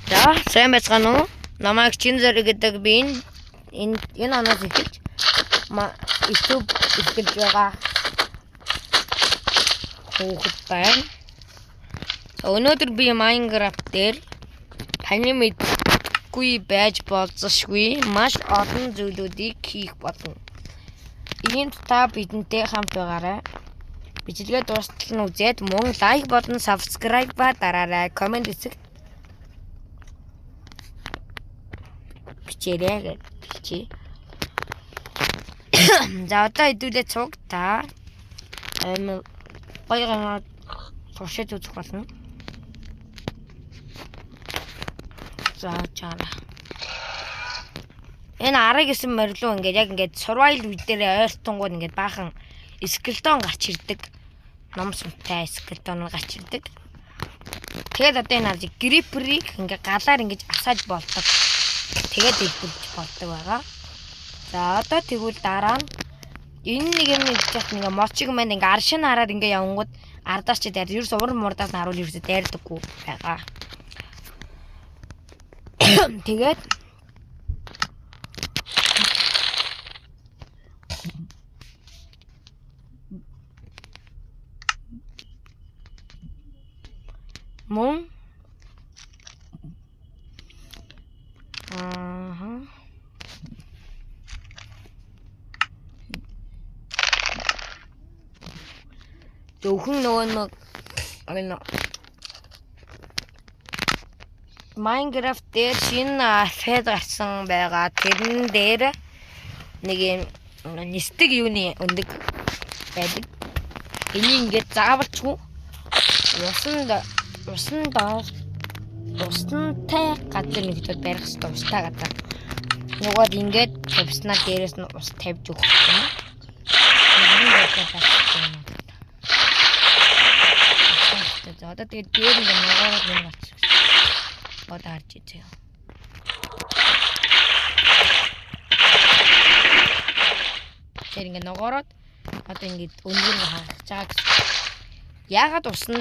За, сайн байцгаана уу? Намайг Чинзэр гэдэг би энэ оноос эхэлж YouTube эхэлж байгаа хүүхэд байна. Өнөөдөр би Minecraft дээр таны мэдгүй байж болзошгүй маш олон зүйлүүдийг хийх болно. Энд та бидэнтэй хамт байгаарай. Бичлэгээ дуустал нь үзээд мөн лайк болон subscribe ба дараарай. Комент хэсэгт бичээрэй. За одоо хэдүүлээ цуг та гоё туршиж үзэх болно. За чара. Энэ арга гэсэн морилуу ингээд яг ингээд survival үе дээр ойртонгууд ингээд баахан скелетон гарч ирдэг. Ном сумтай скелетон гарч ирдэг. Тэгээд одоо энэ арга гриперийг ингээд галаар ингээд асааж болдог. Тэгээд дэлбэлж болдог байгаа. За одоо тэгвэл дараа нь энэ нэг юм гэж ингээ мочиг маань ингээ аршин хараад ингээ явангууд ардаас ч дээр ерөөс уран мурдаас нь харуул ерөөсө дайрдаггүй байгаа. Тэгээд мөн зөвхөн нөгөө Minecraft дээр шинэ фед гарсан байгаа. Тэрэн дээр нэг юм нисдэг юуны өндөг байдаг. Энийг ингээд заавалчгүй уснтай газар нэгдээд барих хэрэгтэй, устай газар. Нөгөөд ингээд тавьснаар дээрээс нь ус тавьж өгөх юм. За одоо тэгээд дээр ингээд ногоороо юм болчих. Одоо харж үзье. Тэр ингээд ногоороод одоо ингээд өндөр хаагч байгаа гэсэн. Яагаад усна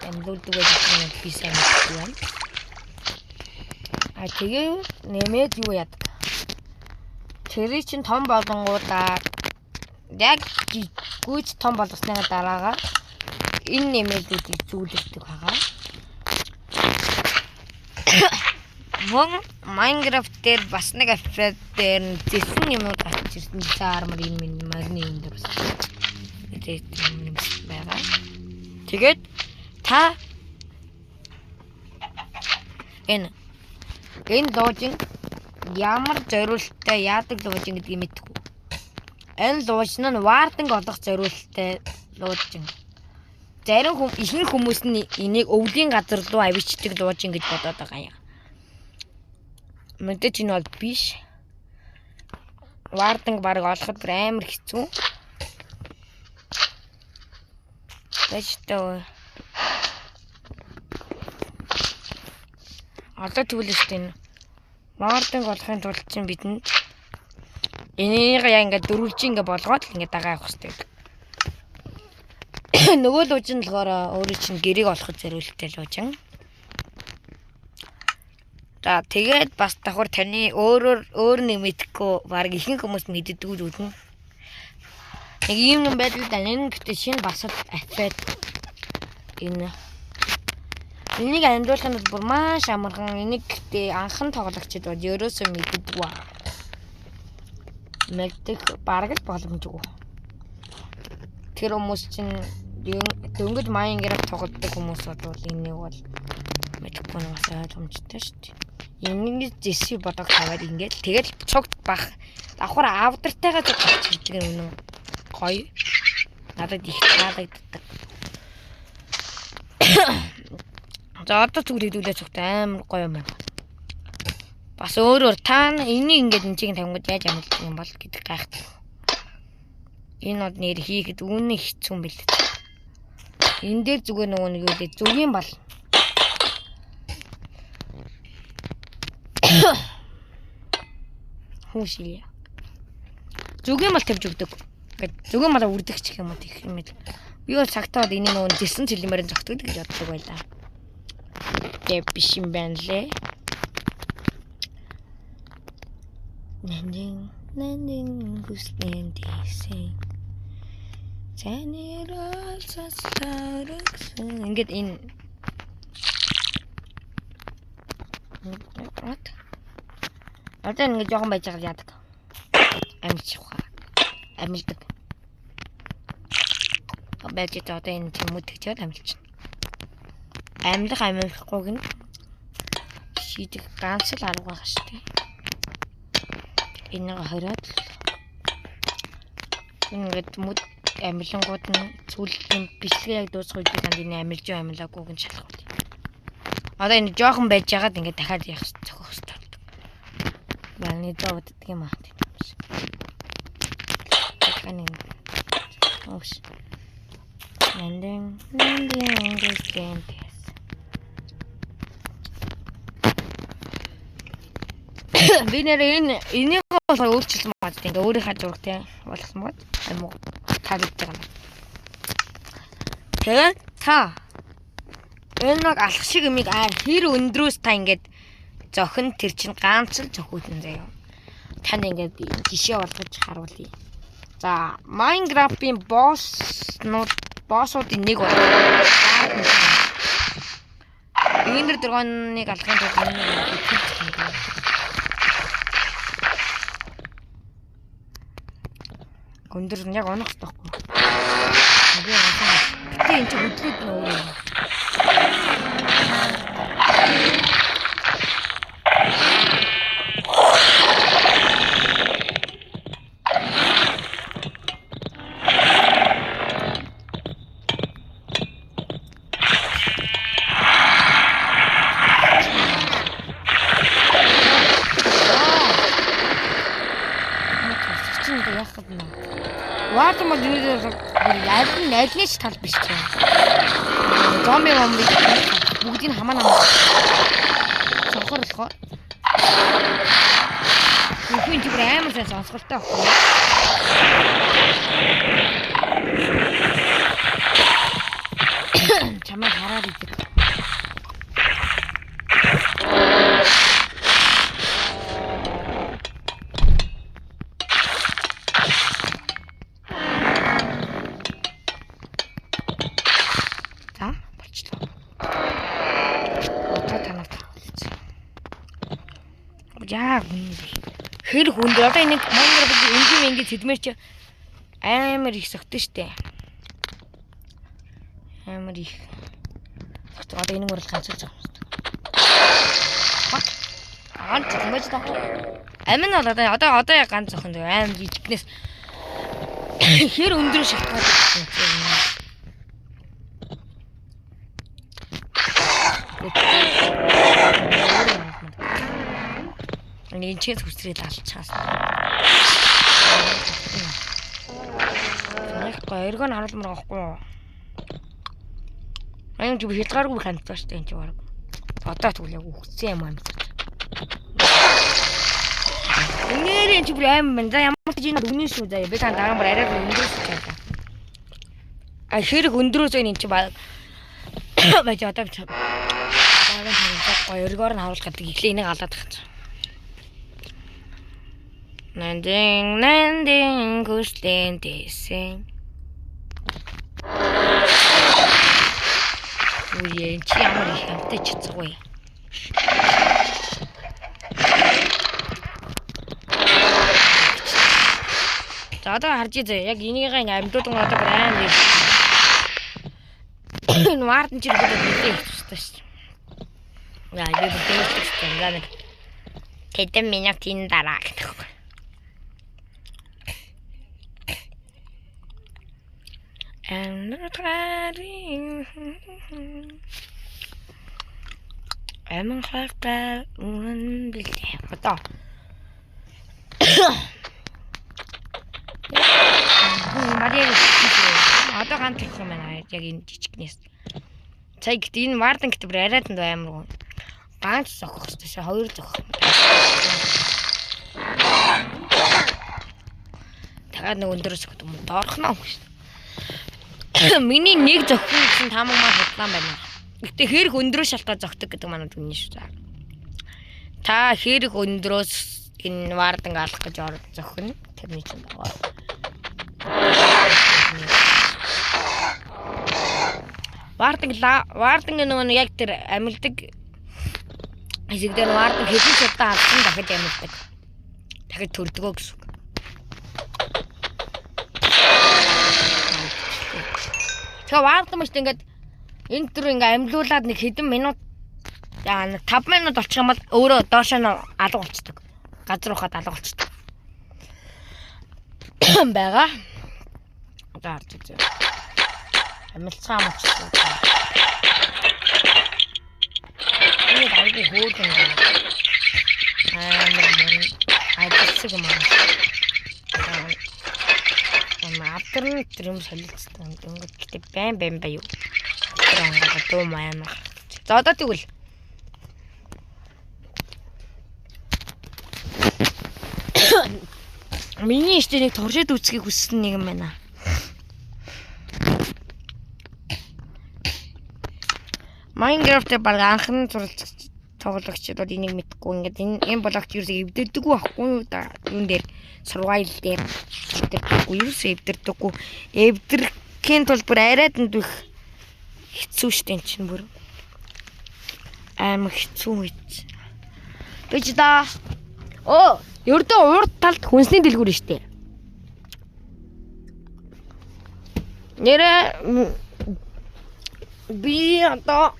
амлуулдаг гэж би сайн мэдгүй байна. Тэгээ нэмээд юу яадаг? Тэрий чинь том болонгуудаа яг гүйц том болгосны дараагаар энэ нэмэлтүүдийг зүйлдэг байгаа. Мөн Minecraft дээр бас нэг аффет дээр зэсэн юмуд гарч ирсэн. Армор энэ магны юм дээр бас. Тэгээд байгаа. Тэгээд та энэ луужин ямар зориулттай яадаг луужин гэдгийг мэдгүй. Энэ луужин нь варданг олох зориулттай луужин. Зарим ихэнх хүмүүс нь энийг өвлийн газар руу авчирдаг луужин гэж бодоод байгаа юм. Мэдээж энэ бол биш. Варданг баг олоход амар хэцүү. Тэжтэй. Одоо тэгвэл энэ варданг олохын тулд чинь бидэнд энийг яа ингээд дөрвөлж ингээд болгоод л ингээд дагаа явах хэрэгтэй. Нөгөө луужин болохоор өөрөө чинь гэрийг олоход зориулттай луужин. За тэгээд бас давхар таны өөр нэг мэдхгүй баг ихэнх хүмүүс мэддэг үү. Нэг юм байдлаа энэ гэхдээ шинэ басал аффет энэ энийг амжуулах нь бүр маш амархан. Энийг гэхдээ анхан тоглогчид бол ерөөсөө мэддэггүй. Мэддэг бараг л боломжгүй. Тэр хүмүүс чинь дөнгөж Minecraft тоглодог хүмүүс бол энийг бол мэдхгүй нь бас ойлгомжтой шүү дээ. Энийг зэсий бодог таваад ингээд тэгэл цогт бах давхар авдартайгаа цогт ирдэг юм гоё. Надад их таалагддаг. За одоо зүг хэдүүлээ цогт амар гоё юм байна. Бас өөрөөр та энийг ингээд энэ чиг тавингууд яаж амжилт юм бол гэдэг гайхдаг. Энэ бол нэр хийхэд үнэн хэцүү юм бэл. Энэ дээр зүгээр нөгөө нэг юу лээ зүгийн бол хүүшилээ. Зүгийн мал тавьж өгдөг. Зүгийн мал үрдэг ч юм уу гэх юм бэл. Би бол цагтаад энэ нөгөө зэсэн цэлмээрэн зогтдог гэж боддог байлаа. Тэ биш юм байна лээ. Нэн хүслэн дэсэн. Танирал цасларагсан. Ингээд энэ одоо ингээд жоохон байж байгаа яадаг. Амьдчих хаа. Амьддаг. Байж одоо энэ тэмүүдгчээд амьдчихна. Амьдахгүйг нь шийдэх ганц л арга байгаа шүү дээ. Энийг хараад ингээд мод амилангууд нь зүйлийн бичлэгээ яг дуусах үед танд энэ амилж амилаагүйг нь шалах үү. Одоо энэ жоохон байж байгаад ингээд дахиад явах зохиох хэрэгтэй. Яны доод юм аа. Тэхэнэ. Ош. Нэн гэсэн. Би нэр энийг өөрчилсөн байна. Ингээ өөрийнхөө зурагтай болгосон бод. Амуу тавьж байгаа юм. Тэгээд та энэ нэг алах шиг юмыг хэр өндрөөс та ингээд зохин тэр чин ганц л зохиулна заяа. Танд ингээд жишээ болгож харуулъя. За, Minecraft-ийн боссуудын нэг бол Эндэр драгоныг алахын тулд өндөр нь яг онох байхгүй. Би энэ чинь хөдлөд нь өөрөө. Вартмод найднаас тал биш ч юм. Зомби бүгдийг хамаа сонсохоор хүн зүгээр амар сайн сонсголтой байна. Чамаа хараад идэг. Яа хэр хүнд одоо энэ Minecraft ингээд сэдмэр чи амар их согтөн штэ. Амар их. Одоо энэ мөр ганцлж байгаа юм. Ганц зэмэж таа. Амин бол одоо яг ганц зохион амар жижигнээс хэр өндөр шалтгаалж байна. Нэг чигээр хүсрээд алчаас. Яахгүй эргэн харуулмаар байхгүй. Аян чи хязгааргүй хандсан шүү дээ энэ чи баг. Одоо тэгвэл яг үхсэн юм аа. Нэрэн чи бүр аим байна. За ямар ч энэ өгнө шүү заа. Би тань дараа мөр арай өндөөс чаалаа. А хэрэг өндрөөс энэ чи баг. Бач одоо би. Гоё эргээр нь харуулах гэдэг ихлэ энийг алаад тахсан. Нэн хүслэн дэсэн. Үе чи ямар их амтай чицгүй. За одоо харж изээ яг энийгээ амьдууд нь одоо амар их. Нуард нь ч ирээд үлдээ хэвчтэй шүү. Яа би бүтээчих юм. Тэдэн минут ин дараа гэх. And I'm хавтаа үнэн билээ. Одоо. Одоо ганц их юм байна. Яг энэ жижигнээс. Цай гэдэг энэ Мардан гэдэг бүр арайд нь амар. Ганц зохих хэвчээ хоёр зохих. Тагаад нэг өндөрөөс гэдэг юм доорхноо. Миний нэг зохион гэсэн 5 маа худлаан байна. Гэтэ хэрэг өндрөө шалтгаан зогтдог гэдэг манай үнэн шүү. Та хэрэг өндрөөс энэ варданг алах гэж зохино. Тэрний чинь байгаа. Варданг нөгөө яг тэр амилдаг хэсэг дээр варданг хэдэн ч удаа алдсан дахиж амилдаг. Дахиж төрдгөө гэсэн үг. Тэгээ вардан маш ингээд энэ төр ингээ амилуулаад нэг хэдэн минут 5 минут болчих юм бол өөрөө доошоо алга болчихдог. Газар ухаад алга болчихдог. Бага. Одоо харж үзье. Амилцгаа мочсон. Энэ айгүй хөөргөн. Айдсаг юм аа. Авторны юм солилцсон. Ингээд гэтээ байн ба юу. Тэр дуу маяг. За одоо тэгвэл миний ихтэй нэг туршид үзхийг хүссэн нэг юм байна. Майнкрафт баг анхны тоглогчдод энийг мэдхгүй ингээд энэ блокт юусыг эвдэрдэггүй байхгүй юу да. Юун дээр survival дээр эвдэрдэггүй юусыг эвдэрдэггүй. Эвдэрхийн тулд бүр арайд нь дэх хэцүү штэ чинь бүр амар хэцүү үйч. Гэж да. Ердөө урд талд хүнсний дэлгүүр штэ. Нэрэ би одоо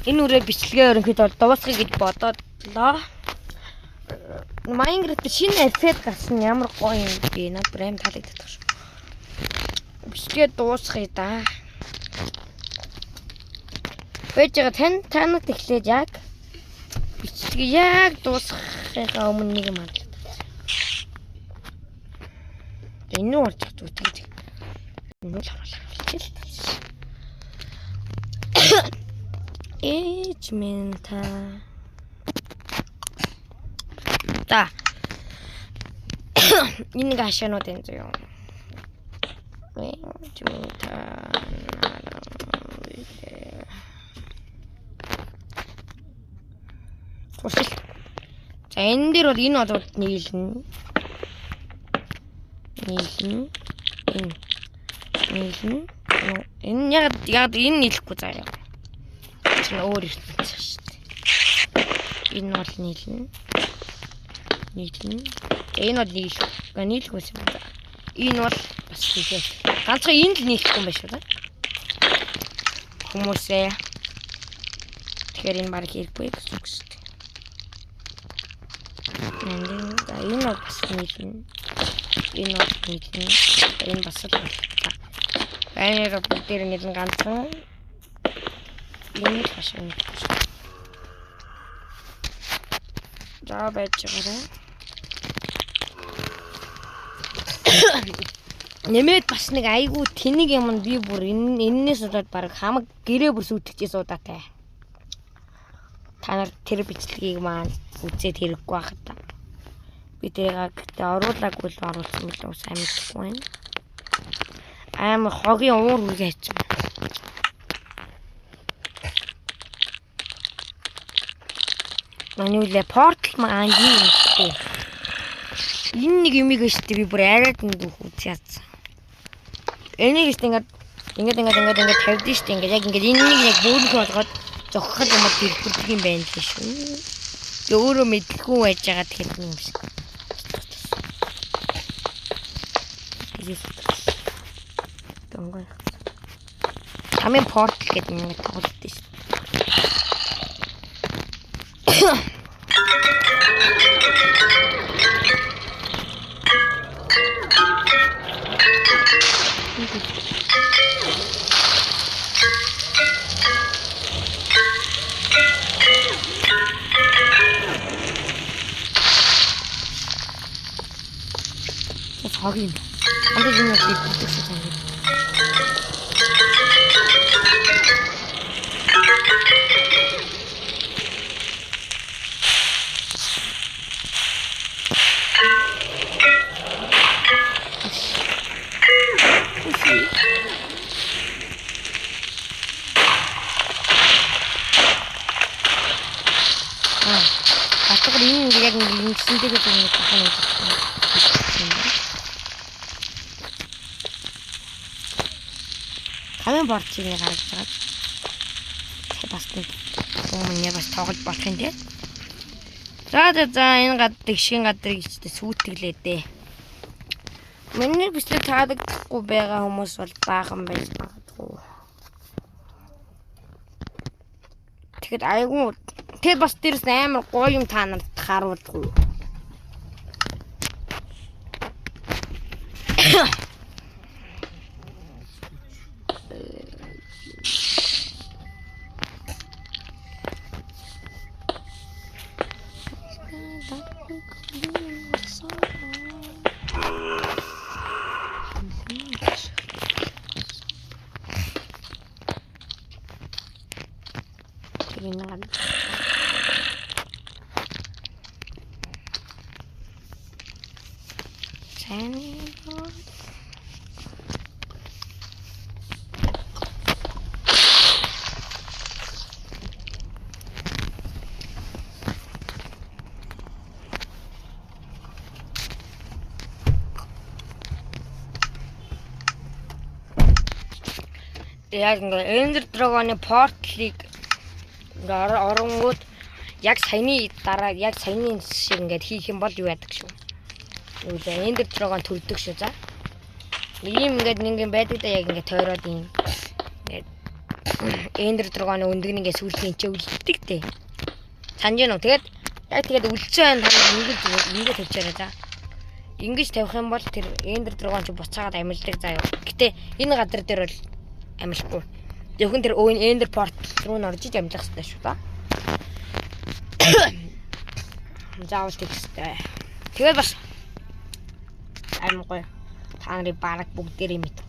энэ үрээ бичлэгээ ерөнхийдөө дуусгая гэж бододлоо. Майнкрафт шинэ эффект гарсан ямар гоё юм бэ? Наад брэм таалагддаг шүү. Бичлэгээ дуусгая да. Бэжэга танад эхлээд яг бичлэгээ яг дуусгахаа өмнө нэг юм хаалт. Энэ нь болж байгаа. Энэ л харуулах. Эчмента. Да. Энэ гашаанууд энэ зөө. Эчмента. За энэ дээр бол энэ одод нийлнэ. Энэ яг энэ нийлэхгүй заяа. Энэ өөр ирсэн шүү дээ. Энэ бол нийлнэ. Энэ бол нийлэхгүй юм байна. Энэ бол бас тийгээ. Ганцхан энэ л нийлэхгүй юм байна шүү дээ. Хүмүүсээ. Тэгэхээр энэ баг хэрэггүй гэсэн үг шүү дээ. Энэ бол бас нийлнэ. Энэ бол нийлнэ. Энэ бас л байна. Энэ бүгд нэг ганцхан энэ хашаа. За байж байгаа. Нэмээд бас нэг айгүй тэнэг юм нь би бүр энэнээс болоод баг хамаг гэрээ бүр сүтгэж суудатай. Та нар тэр бичлэгийг маань үзээд хэрэггүй байхад та. Би тэрийг оруулаагүй л оруулсан мэл ус амьдгүй байна. Амар хогийн уур үгээч. Манай үлээ портал маань юм шүү. Энэ нэг юм ийгэж би бүр арайд нэг үзьяц. Энийг ч ингээд тавьдээ шүү. Ингээд яг энэнийг яг бөөлөх болгоод зогхоход юм дэлгэрдэг юм байна л шүү. Өөрөө мэдлгүй байж байгаа тэгэхээр юм шиг. Тэнгой. Хамгийн портал гэдэг нэг тоглолт шүү. Хогийн. Андаа юм уу гэдэг шиг. энэ яг ингэсэн дээр нэг тохиолдол байна. Хамгийн борчиг нэг гаргаж байгаа. Тэгээ бас нэг өмнө бас тоглож болох юм тий. За энэ тэгшин гадрыг ихтэй сүйтгэлээ дээ. Миний бичлэг таалагдахгүй байгаа хүмүүс бол баахан байж магадгүй. Тэгэхэд айгүй тэр бас дээрс амар гоё юм та нарт харуулдаггүй. Яг ингээ Ender Dragon-ы портлыг ингээ оронгууд яг саяны дараа яг саяны шиг ингээ хийх юм бол юу яадаг шүү. Үгүй Ender Dragon төрдөг шүү за. Ийм ингээ нэг юм байдаг да яг ингээ тойроод юм. Ender Dragon-ы өндгөн ингээ сүрлийн чи үлддэг дээ. Санаж гэнэ үү? Тэгээд үлцэн тань ингэж тавьчаарай за. Ингэж тавих юм бол тэр Ender Dragon чи буцаагаад амилдаг заа юу. Гэтэ энэ газар дээр бол амилахгүй. Зөвхөн тэр Ender Port руу н орж иж амжих хэрэгтэй шүү да. Заавал тэгстэй. Тэгээд бас аймаг гоё. Та нарын бараг бүгдээрээ мэдвэ.